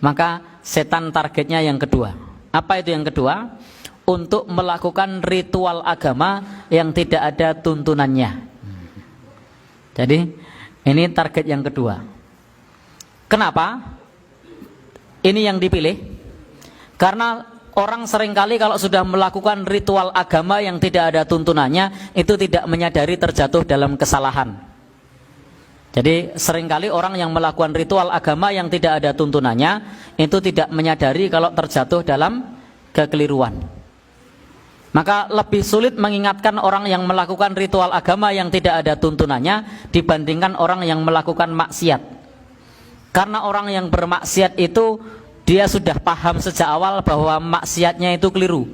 Maka setan targetnya yang kedua. Apa itu yang kedua? Untuk melakukan ritual agama yang tidak ada tuntunannya. Jadi ini target yang kedua. Kenapa? Ini yang dipilih karena orang seringkali kalau sudah melakukan ritual agama yang tidak ada tuntunannya, itu tidak menyadari terjatuh dalam kesalahan. Jadi seringkali orang yang melakukan ritual agama yang tidak ada tuntunannya, itu tidak menyadari kalau terjatuh dalam kekeliruan. Maka lebih sulit mengingatkan orang yang melakukan ritual agama yang tidak ada tuntunannya dibandingkan orang yang melakukan maksiat. Karena orang yang bermaksiat itu dia sudah paham sejak awal bahwa maksiatnya itu keliru.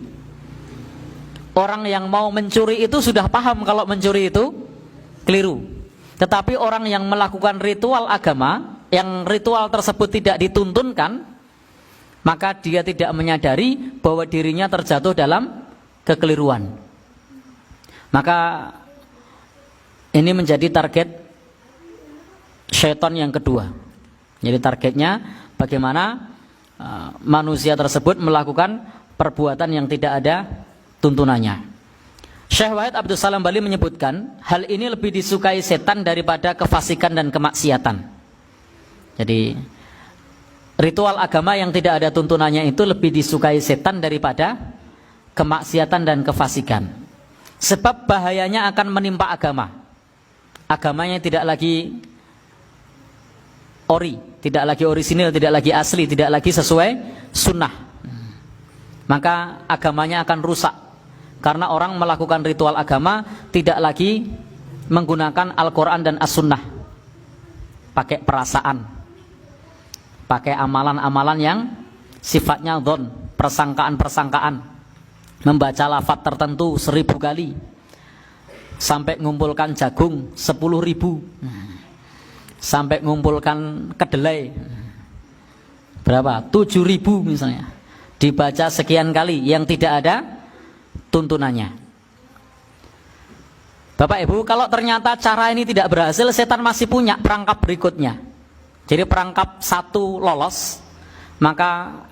Orang yang mau mencuri itu sudah paham kalau mencuri itu keliru. Tetapi orang yang melakukan ritual agama yang ritual tersebut tidak dituntunkan, maka dia tidak menyadari bahwa dirinya terjatuh dalam kekeliruan. Maka ini menjadi target syaitan yang kedua. Jadi targetnya bagaimana manusia tersebut melakukan perbuatan yang tidak ada tuntunannya. Syekh Wahid Abdul Salam Bali menyebutkan hal ini lebih disukai setan daripada kefasikan dan kemaksiatan. Jadi ritual agama yang tidak ada tuntunannya itu lebih disukai setan daripada kemaksiatan dan kefasikan. Sebab bahayanya akan menimpa agama. Agamanya tidak lagi ori, tidak lagi orisinil, tidak lagi asli, tidak lagi sesuai sunnah. Maka agamanya akan rusak. Karena orang melakukan ritual agama tidak lagi menggunakan Al-Quran dan As-Sunnah, pakai perasaan, pakai amalan-amalan yang sifatnya dhon, persangkaan-persangkaan, membaca lafaz tertentu 1000 kali, sampai ngumpulkan jagung 10.000, sampai ngumpulkan kedelai berapa? 7.000 misalnya, dibaca sekian kali yang tidak ada tuntunannya. Bapak Ibu, kalau ternyata cara ini tidak berhasil, setan masih punya perangkap berikutnya. Jadi perangkap satu lolos, maka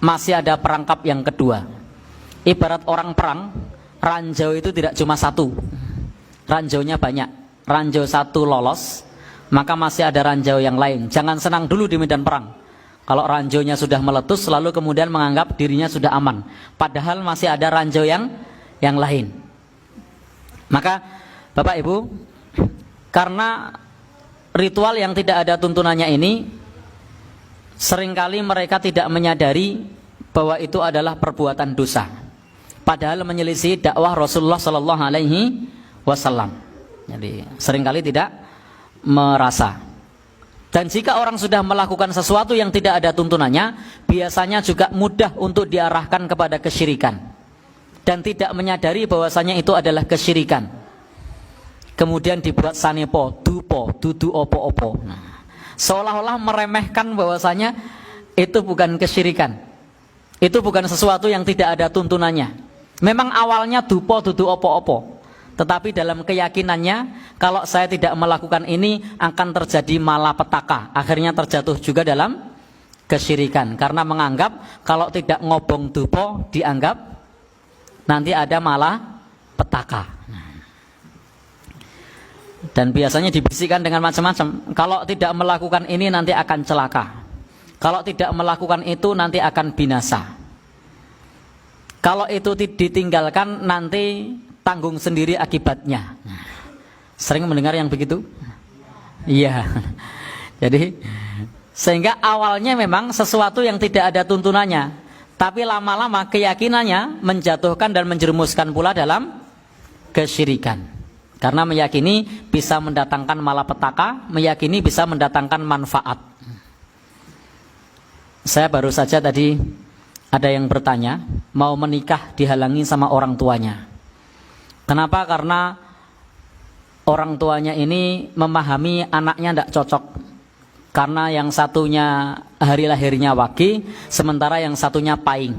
masih ada perangkap yang kedua. Ibarat orang perang, ranjau itu tidak cuma satu, ranjaunya banyak. Ranjau satu lolos, maka masih ada ranjau yang lain. Jangan senang dulu di medan perang. Kalau ranjaunya sudah meletus, lalu kemudian menganggap dirinya sudah aman, padahal masih ada ranjau yang lain. Maka Bapak Ibu, karena ritual yang tidak ada tuntunannya ini, seringkali mereka tidak menyadari bahwa itu adalah perbuatan dosa, padahal menyelisih dakwah Rasulullah Sallallahu Alaihi Wasallam. Jadi seringkali tidak merasa. Dan jika orang sudah melakukan sesuatu yang tidak ada tuntunannya, biasanya juga mudah untuk diarahkan kepada kesyirikan dan tidak menyadari bahwasanya itu adalah kesyirikan. Kemudian dibuat sanepo, dupo, dudu opo-opo. Seolah-olah meremehkan bahwasanya itu bukan kesyirikan. Itu bukan sesuatu yang tidak ada tuntunannya. Memang awalnya dupo, dudu opo-opo. Tetapi dalam keyakinannya, kalau saya tidak melakukan ini akan terjadi malapetaka. Akhirnya terjatuh juga dalam kesyirikan. Karena menganggap kalau tidak ngobong dupo, dianggap nanti ada malapetaka. Dan biasanya dibisikkan dengan macam-macam. Kalau tidak melakukan ini nanti akan celaka. Kalau tidak melakukan itu nanti akan binasa. Kalau itu ditinggalkan nanti tanggung sendiri akibatnya. Sering mendengar yang begitu? Iya. Jadi sehingga awalnya memang sesuatu yang tidak ada tuntunannya, tapi lama-lama keyakinannya menjatuhkan dan menjerumuskan pula dalam kesyirikan. Karena meyakini bisa mendatangkan malapetaka, meyakini bisa mendatangkan manfaat. Saya baru saja tadi ada yang bertanya, mau menikah dihalangi sama orang tuanya. Kenapa? Karena orang tuanya ini memahami anaknya tidak cocok. Karena yang satunya hari lahirnya wage, sementara yang satunya paing.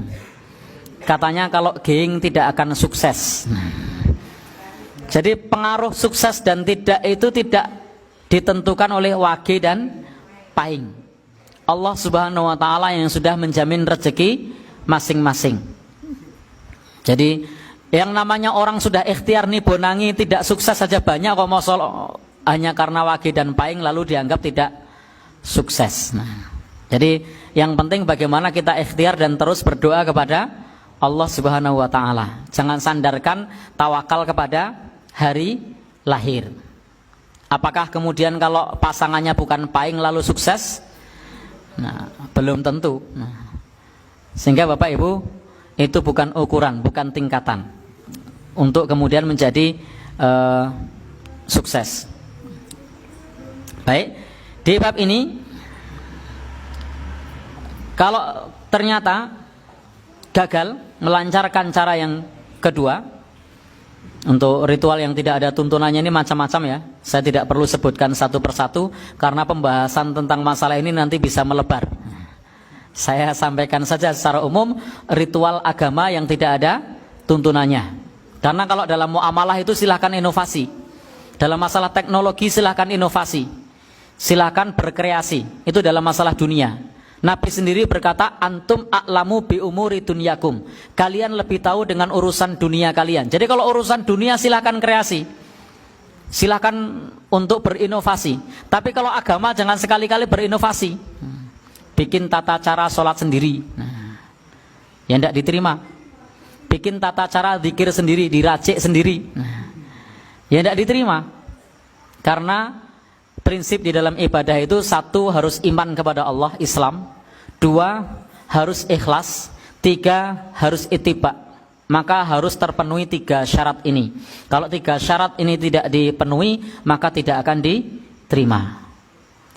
Katanya kalau geing tidak akan sukses. Jadi pengaruh sukses dan tidak itu tidak ditentukan oleh wage dan paing. Allah Subhanahu wa taala yang sudah menjamin rezeki masing-masing. Jadi yang namanya orang sudah ikhtiar nih bonangi tidak sukses saja banyak kok mosol hanya karena wage dan pahing lalu dianggap tidak sukses. Nah, jadi yang penting bagaimana kita ikhtiar dan terus berdoa kepada Allah Subhanahu wa taala. Jangan sandarkan tawakal kepada hari lahir. Apakah kemudian kalau pasangannya bukan pahing lalu sukses? Nah, belum tentu. Nah, sehingga Bapak Ibu itu bukan ukuran, bukan tingkatan untuk kemudian menjadi sukses. Baik, di bab ini kalau ternyata gagal melancarkan cara yang kedua, untuk ritual yang tidak ada tuntunannya ini macam-macam ya. Saya tidak perlu sebutkan satu persatu karena pembahasan tentang masalah ini nanti bisa melebar. Saya sampaikan saja secara umum ritual agama yang tidak ada tuntunannya. Karena kalau dalam muamalah itu silahkan inovasi. Dalam masalah teknologi silahkan inovasi. Silahkan berkreasi. Itu dalam masalah dunia. Nabi sendiri berkata, antum a'lamu bi umuri dunyakum. Kalian lebih tahu dengan urusan dunia kalian. Jadi kalau urusan dunia silahkan kreasi, silahkan untuk berinovasi. Tapi kalau agama jangan sekali-kali berinovasi. Bikin tata cara sholat sendiri, ya tidak diterima. Bikin tata cara zikir sendiri, diracik sendiri, ya tidak diterima. Karena prinsip di dalam ibadah itu satu harus iman kepada Allah, Islam. Dua harus ikhlas. Tiga harus ittiba. Maka harus terpenuhi tiga syarat ini. Kalau tiga syarat ini tidak dipenuhi maka tidak akan diterima.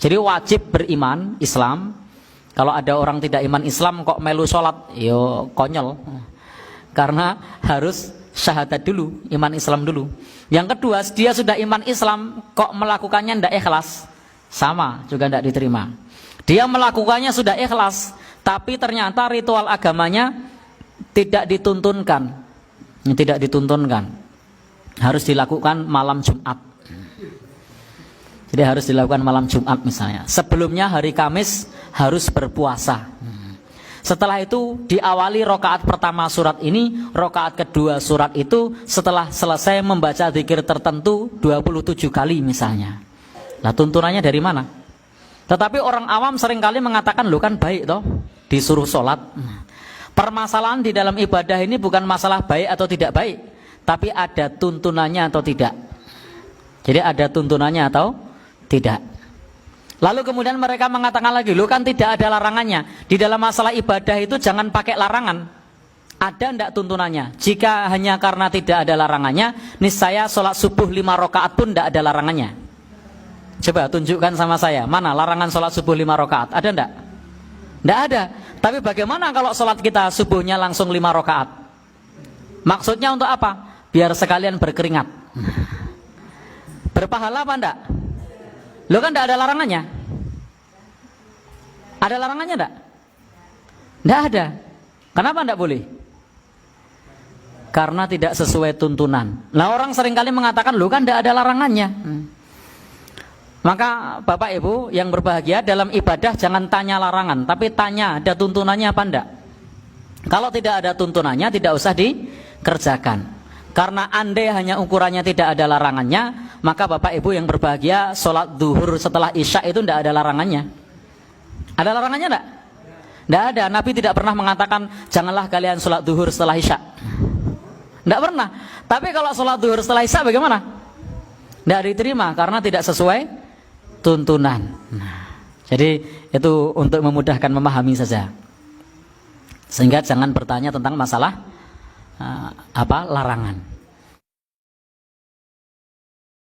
Jadi wajib beriman Islam. Kalau ada orang tidak iman Islam kok melu sholat, yo konyol. Karena harus syahadat dulu, iman Islam dulu. Yang kedua, dia sudah iman Islam kok melakukannya tidak ikhlas, sama juga tidak diterima. Dia melakukannya sudah ikhlas, tapi ternyata ritual agamanya tidak dituntunkan. Tidak dituntunkan. Harus dilakukan malam Jumat. Jadi harus dilakukan malam Jumat misalnya. Sebelumnya hari Kamis harus berpuasa. Setelah itu diawali rokaat pertama surat ini, rokaat kedua surat itu setelah selesai membaca zikir tertentu 27 kali misalnya. Nah tuntunannya dari mana? Tetapi orang awam seringkali mengatakan, loh kan baik toh disuruh sholat. Permasalahan di dalam ibadah ini bukan masalah baik atau tidak baik, tapi ada tuntunannya atau tidak. Jadi ada tuntunannya atau tidak. Lalu kemudian mereka mengatakan lagi, loh kan tidak ada larangannya. Di dalam masalah ibadah itu jangan pakai larangan. Ada enggak tuntunannya? Jika hanya karena tidak ada larangannya, niscaya sholat subuh 5 rakaat pun tidak ada larangannya. Coba tunjukkan sama saya, mana larangan sholat subuh 5 rakaat? Ada enggak? Enggak ada. Tapi bagaimana kalau sholat kita subuhnya langsung 5 rakaat? Maksudnya untuk apa? Biar sekalian berkeringat. Berpahala apa enggak? Lo kan tidak ada larangannya. Ada larangannya enggak? Enggak ada. Kenapa enggak boleh? Karena tidak sesuai tuntunan. Nah orang seringkali mengatakan, lo kan tidak ada larangannya. Maka Bapak Ibu yang berbahagia, dalam ibadah jangan tanya larangan, tapi tanya ada tuntunannya apa enggak. Kalau tidak ada tuntunannya tidak usah dikerjakan. Karena andai hanya ukurannya tidak ada larangannya, maka Bapak Ibu yang berbahagia, sholat duhur setelah isya itu tidak ada larangannya. Ada larangannya enggak? Tidak ada. Nabi tidak pernah mengatakan janganlah kalian sholat duhur setelah isya. Tidak pernah. Tapi kalau sholat duhur setelah isya bagaimana? Tidak diterima karena tidak sesuai tuntunan. Nah, jadi itu untuk memudahkan memahami saja. Sehingga jangan bertanya tentang masalah larangan.